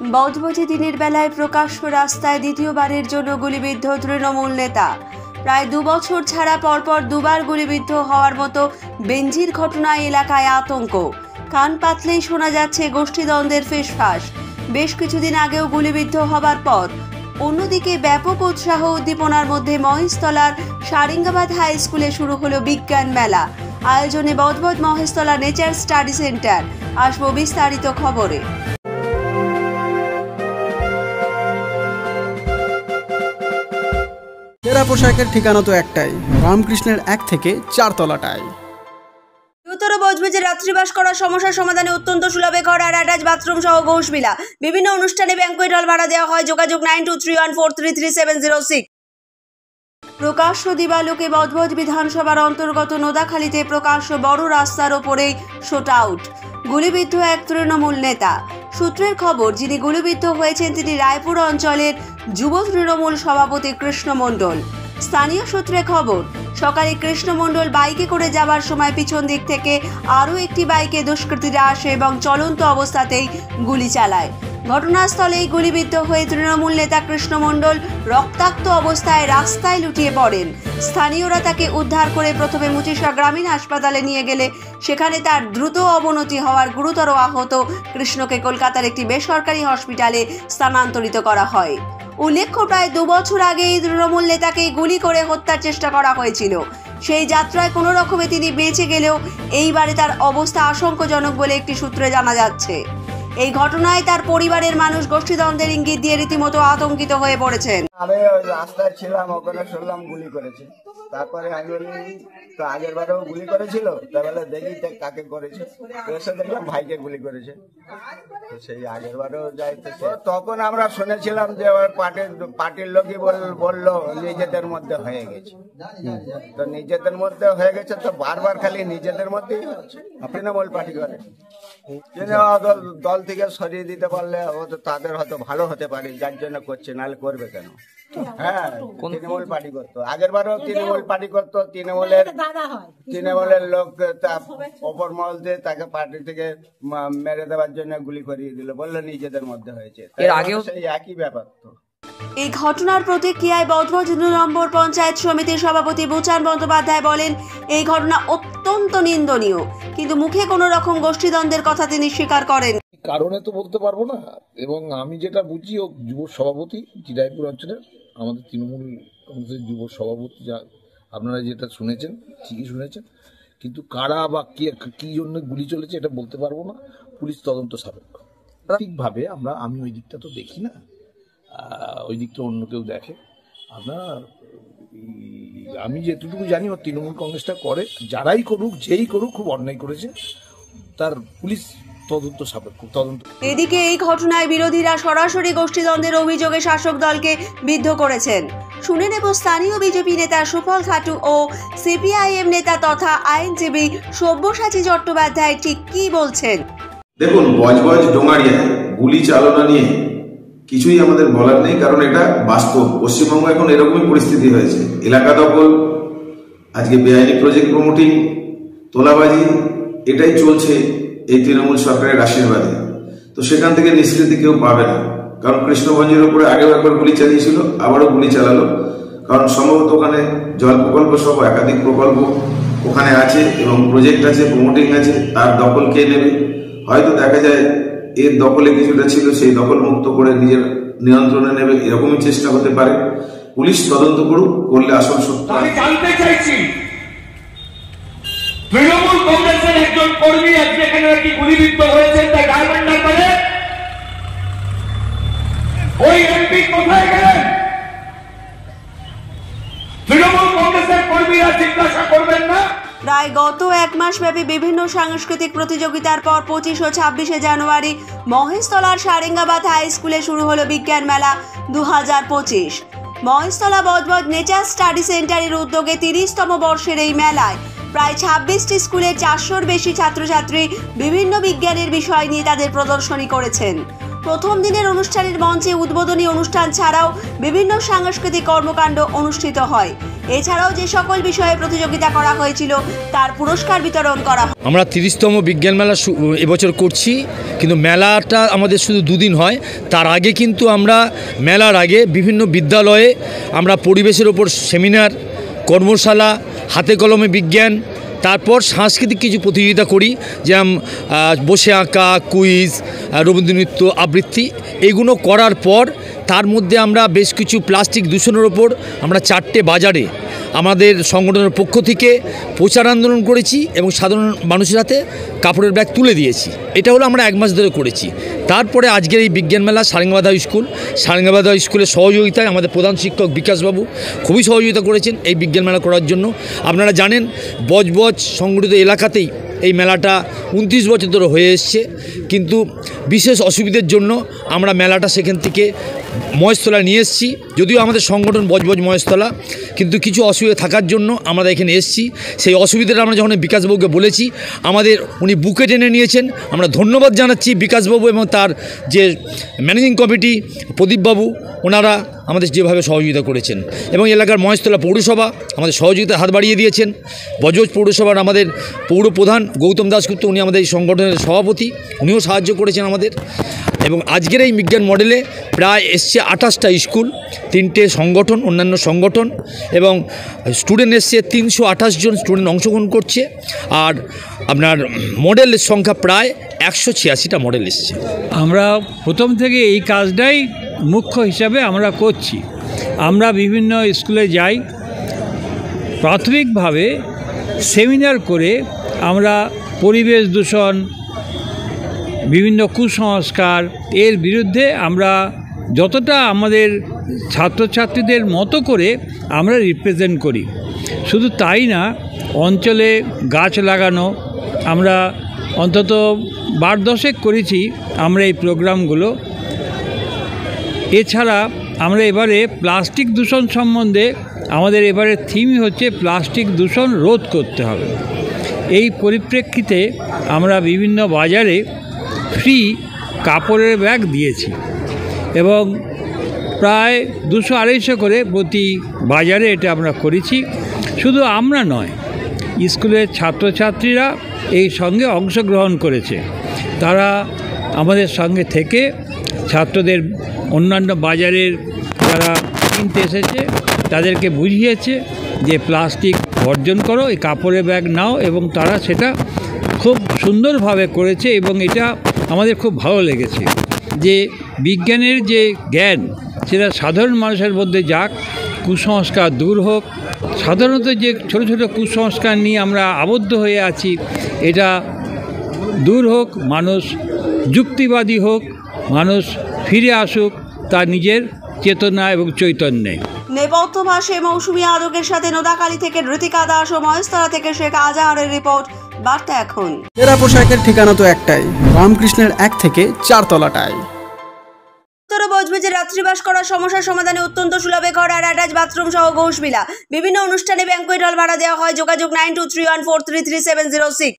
বজবজে দিনের বেলায় প্রকাশ্য রাস্তায় দ্বিতীয়বারের জন্য গুলিবিদ্ধ তৃণমূল নেতা। প্রায় 2 বছর ছাড়া পরপর দুবার গুলিবিদ্ধ হওয়ার মতো বেঞ্জির ঘটনায় এলাকায় আতঙ্ক। কান পাতলেই শোনা যাচ্ছে গোষ্ঠীদ্বন্দ্বের ফিসফাস। বেশ কিছুদিন আগেও গুলিবিদ্ধ হবার পর অন্যদিকে ব্যাপক উৎসাহ উদ্দীপনার মধ্যে মহেশতলার সারিঙ্গাবাদ হাই স্কুলে শুরু হলো বিজ্ঞান মেলা। আয়োজনে Budge Budge Maheshtala nature study centre. আসবো বিস্তারিত খবরে। সেরা পোশাকের ঠিকানা তো একটাই, রামকৃষ্ণের 1 থেকে 4 তলাটায়। উত্তর বজবজে রাত্রিবাস করার সমস্যার সমাধানে অত্যন্ত সুলভে ঘর আর অ্যাটাচ বাথরুম সহ ঘোষবিলা। বিভিন্ন অনুষ্ঠানে ব্যাংকুয়েট হল ভাড়া দেওয়া হয়। যোগাযোগ 9231433706। প্রকাশ্য দিবালোকে বজবজ বিধানসভার অন্তর্গত নোদাখালীতে প্রকাশ্য বড় রাস্তার ওপরেই শুট আউট। গুলিবিদ্ধ এক তৃণমূল নেতা। সূত্রের খবর, যিনি গুলিবিদ্ধ হয়েছেন তিনি রায়পুর অঞ্চলের যুব তৃণমূল সভাপতি কৃষ্ণ মণ্ডল। স্থানীয় সূত্রে খবর, সকালে কৃষ্ণ মণ্ডল বাইকে করে যাবার সময় পিছন দিক থেকে আরও একটি বাইকে দুষ্কৃতীরা আসে এবং চলন্ত অবস্থাতেই গুলি চালায়। ঘটনাস্থলেই গুলিবিদ্ধ হয়ে তৃণমূল নেতা কৃষ্ণ মণ্ডল রক্তাক্ত অবস্থায় রাস্তায় লুটিয়ে পড়েন। স্থানীয়রা তাকে উদ্ধার করে প্রথমে মুচিশা গ্রামীণ হাসপাতালে নিয়ে গেলে সেখানে তার দ্রুত অবনতি হওয়ার গুরুতর আহত কৃষ্ণকে কলকাতার একটি বেসরকারি হসপিটালে স্থানান্তরিত করা হয়। উল্লেখ্য, প্রায় 2 বছর আগে এই তৃণমূল নেতাকে গুলি করে হত্যার চেষ্টা করা হয়েছিল। সেই যাত্রায় কোনো রকমে তিনি বেঁচে গেলেও এইবারে তার অবস্থা আশঙ্কাজনক বলে একটি সূত্রে জানা যাচ্ছে। এই ঘটনায় তার পরিবারের মানুষ গোষ্ঠীদ্বন্দ্বের ইঙ্গিত দিয়ে রীতিমতো আতঙ্কিত হয়ে পড়েছেন। আমি ওই রাস্তায় ছিলাম, ওখানে শুনলাম গুলি করেছে। তারপরে আমি বলি তো আগের বারেও গুলি করেছিল, তাহলে দেখি কাকে করেছে। এসে দেখলাম ভাইকে গুলি করেছে। তো সেই আগের বারেও যাইতে তখন আমরা শুনেছিলাম যে ওর পার্টির লোকই বললো নিজেদের মধ্যে হয়ে গেছে। তো নিজেদের মধ্যে হয়ে গেছে তো বারবার খালি নিজেদের মধ্যেই হচ্ছে। তৃণমূল পার্টি করে দল থেকে সরিয়ে দিতে পারলে তাদের হয়তো ভালো হতে পারে, যার জন্য করছে, নাহলে করবে কেন? হ্যাঁ, তৃণমূল পার্টি করতো, আগের বারও তৃণমূল পার্টি করতো। তৃণমূলের লোক অপর মহল দিয়ে তাকে পার্টি থেকে মেরে দেওয়ার জন্য গুলি করিয়ে দিল, বললো নিজেদের মধ্যে হয়েছে। এর আগেও সেই একই ব্যাপার। তো এই ঘটনার প্রতিক্রিয়ায় বজবজ 2 নম্বর পঞ্চায়েত সমিতির সভাপতি বুচান বন্দ্যোপাধ্যায় বলেন, এই ঘটনা অত্যন্ত নিন্দনীয়, কিন্তু মুখে কোনো রকম গোষ্ঠীদ্বন্দ্বের কথা তিনি স্বীকার করেন। কারণে তো বলতে পারবো না, এবং আমি যেটা বুঝি ও যুব সভাপতি রায়পুর অঞ্চলের, আমাদের তৃণমূল কংগ্রেসের যুব সভাপতি। যা আপনারা যেটা শুনেছেন ঠিকই শুনেছেন, কিন্তু কারা বা কি জন্য গুলি চলেছে এটা বলতে পারবো না, পুলিশ তদন্ত সাপেক্ষ। ঠিকভাবে আমি ওই দিকটা তো দেখি না, ওই দিকটা অন্য কেউ দেখে। আমি যেটুকু জানি ও তৃণমূল কংগ্রেসটা করে, যারাই করুক যেই করুক খুব অন্যায় করেছে, তার পুলিশ তদন্ত সাপেক্ষ তদন্ত। এদিকে এই ঘটনায় বিরোধীরা সরাসরি গোষ্ঠীদ্বন্দ্বের অভিযোগে শাসক দলকে বিদ্ধ করেছেন। শুনে নেব স্থানীয় বিজেপি নেতা সুফল খাটু ও সিপিআইএম নেতা তথা আইনজীবী সব্যসাচী চট্টোপাধ্যায় ঠিক কি বলছেন। দেখুন, বজবজ ডোঙারিয়ায় গুলি চালনা নিয়ে কিছুই আমাদের বলার নেই, কারণ এটা বাস্তব। পশ্চিমবঙ্গ এখন এরকমই পরিস্থিতি হয়েছে। এলাকা দখল, আজকে বেআইনি প্রজেক্ট প্রমোটিং, তোলাবাজি, এটাই চলছে এই তৃণমূল সরকারের আশীর্বাদে। তো সেখান থেকে নিষ্কৃতি কেউ পাবে না, কারণ কৃষ্ণগঞ্জের উপরে আগেও একবার গুলি চালিয়েছিল, আবারও গুলি চালালো। কারণ সম্ভবত ওখানে জল প্রকল্প সহ একাধিক প্রকল্প ওখানে আছে এবং প্রজেক্ট আছে, প্রমোটিং আছে, তার দখল কে নেবে? হয়তো দেখা যায় এর দখলে কিছুটা ছিল, সেই দখল মুক্ত করে নিজের নিয়ন্ত্রণে নেবে, এরকমই চেষ্টা হতে পারে। পুলিশ তদন্ত করুক, করলে আসল সত্য। আমি জানতে চাইছি, তৃণমূল কংগ্রেসের একজন কর্মী আজকে এখানে নাকি গুলিবিদ্ধ হয়েছেন, তাই গার্মেন্টার বলে ওই এমপি কোথায় গেলেন? তৃণমূল কংগ্রেসের কর্মীরা জিজ্ঞাসা করবেন না? প্রায় গত 1 মাস ব্যাপী বিভিন্ন সাংস্কৃতিক প্রতিযোগিতার পর 25 ও 26শে জানুয়ারি মহেশতলার সারেঙ্গাবাদ হাই স্কুলে শুরু হলো বিজ্ঞান মেলা 2025। মহেশতলা বজবজ নেচার স্টাডি সেন্টারের উদ্যোগে 30তম বর্ষের এই মেলায় প্রায় 26টি স্কুলের 400-র বেশি ছাত্রছাত্রী বিভিন্ন বিজ্ঞানের বিষয় নিয়ে তাদের প্রদর্শনী করেছেন। প্রথম দিনের অনুষ্ঠানের মঞ্চে উদ্বোধনী অনুষ্ঠান ছাড়াও বিভিন্ন সাংস্কৃতিক কর্মকাণ্ড অনুষ্ঠিত হয়। এছাড়াও যে সকল বিষয়ে প্রতিযোগিতা করা হয়েছিল তার পুরস্কার বিতরণ করা হয়। আমরা 30তম বিজ্ঞান মেলা এবছর করছি, কিন্তু মেলাটা আমাদের শুধু দুদিন হয়। তার আগে কিন্তু আমরা মেলার আগে বিভিন্ন বিদ্যালয়ে আমরা পরিবেশের ওপর সেমিনার, কর্মশালা, হাতে কলমে বিজ্ঞান, তারপর সাংস্কৃতিক কিছু প্রতিযোগিতা করি, যেমন বসে আঁকা, কুইজ, রবীন্দ্রনৃত্য, আবৃত্তি। এগুলো করার পর তার মধ্যে আমরা বেশ কিছু প্লাস্টিক দূষণের ওপর আমরা 4টে বাজারে আমাদের সংগঠনের পক্ষ থেকে প্রচার আন্দোলন করেছি এবং সাধারণ মানুষের হাতে কাপড়ের ব্যাগ তুলে দিয়েছি। এটা হলো আমরা 1 মাস ধরে করেছি। তারপরে আজকের এই বিজ্ঞান মেলা সারেঙ্গাবাদ হাই স্কুলের সহযোগিতায় আমাদের প্রধান শিক্ষক বিকাশবাবু খুবই সহযোগিতা করেছেন এই বিজ্ঞান মেলা করার জন্য। আপনারা জানেন বজবজ সংগঠিত এলাকাতেই এই মেলাটা 29 বছর ধরে হয়ে এসছে, কিন্তু বিশেষ অসুবিধার জন্য আমরা মেলাটা সেখান থেকে মহেশতলা নিয়ে এসেছি। যদিও আমাদের সংগঠন বজবজ মহেশতলা, কিন্তু কিছু অসুবিধা থাকার জন্য আমরা এখানে এসেছি। সেই অসুবিধাটা আমরা যখন বিকাশবাবুকে বলেছি, আমাদের উনি বুকে টেনে নিয়েছেন। আমরা ধন্যবাদ জানাচ্ছি বিকাশবাবু এবং তার যে ম্যানেজিং কমিটি প্রদীপবাবু, ওনারা আমাদের যেভাবে সহযোগিতা করেছেন, এবং এলাকার মহেশতলা পৌরসভা আমাদের সহযোগিতায় হাত বাড়িয়ে দিয়েছেন। বজবজ পৌরসভার আমাদের পৌর প্রধান গৌতম দাশগুপ্ত, উনি আমাদের এই সংগঠনের সভাপতি, উনিও সাহায্য করেছেন আমাদের। এবং আজকের এই বিজ্ঞান মডেলে প্রায় এসছে 28টা স্কুল, 3টে সংগঠন, অন্যান্য সংগঠন, এবং স্টুডেন্ট এসছে 328 জন স্টুডেন্ট অংশগ্রহণ করছে। আর আপনার মডেলের সংখ্যা প্রায় 186টা মডেল এসছে। আমরা প্রথম থেকে এই কাজটাই মুখ্য হিসাবে আমরা করছি। আমরা বিভিন্ন স্কুলে যাই, প্রাথমিকভাবে সেমিনার করে আমরা পরিবেশ দূষণ, বিভিন্ন কুসংস্কার এর বিরুদ্ধে আমরা যতটা আমাদের ছাত্রছাত্রীদের মতো করে আমরা রিপ্রেজেন্ট করি। শুধু তাই না, অঞ্চলে গাছ লাগানো আমরা অন্তত 12-10 করেছি আমরা এই প্রোগ্রামগুলো। এছাড়া আমরা এবারে প্লাস্টিক দূষণ সম্বন্ধে আমাদের এবারে থিমই হচ্ছে প্লাস্টিক দূষণ রোধ করতে হবে। এই পরিপ্রেক্ষিতে আমরা বিভিন্ন বাজারে ফ্রি কাপড়ের ব্যাগ দিয়েছি, এবং প্রায় 200-250 করে প্রতি বাজারে এটা আমরা করেছি। শুধু আমরা নয়, স্কুলের ছাত্রছাত্রীরা এই সঙ্গে অংশগ্রহণ করেছে। তারা আমাদের সঙ্গে থেকে ছাত্রদের অন্যান্য বাজারের যারা কিনতে এসেছে তাদেরকে বুঝিয়েছে যে প্লাস্টিক বর্জন করো, এই কাপড়ের ব্যাগ নাও, এবং তারা সেটা খুব সুন্দরভাবে করেছে। এবং এটা আমাদের খুব ভালো লেগেছে যে বিজ্ঞানের যে জ্ঞান সেটা সাধারণ মানুষের মধ্যে যাক, কুসংস্কার দূর হোক। সাধারণত যে ছোট ছোট কুসংস্কার নিয়ে আমরা আবদ্ধ হয়ে আছি, এটা দূর হোক, মানুষ যুক্তিবাদী হোক, মানুষ ফিরে আসুক তার নিজের চেতনা এবং চৈতন্যে। নেপথ্য ভাষে মৌসুমী আদকের সাথে নোদাখালী থেকে ঋতিকা দাস ও মহেশতলা থেকে শেখ আজহারের রিপোর্ট, বার্তা এখন। এরা পোশাকের ঠিকানা তো একটাই, রামকৃষ্ণের 1 থেকে 4 তলাটায়। উত্তর বজবজে রাত্রিবাস করার সমস্যার সমাধানে অত্যন্ত সুলভে ঘর আর অ্যাটাচ বাথরুম সহ ঘোষবিলা। বিভিন্ন অনুষ্ঠানে ব্যাংকুয়েট হল ভাড়া দেওয়া হয়। যোগাযোগ 9231433706।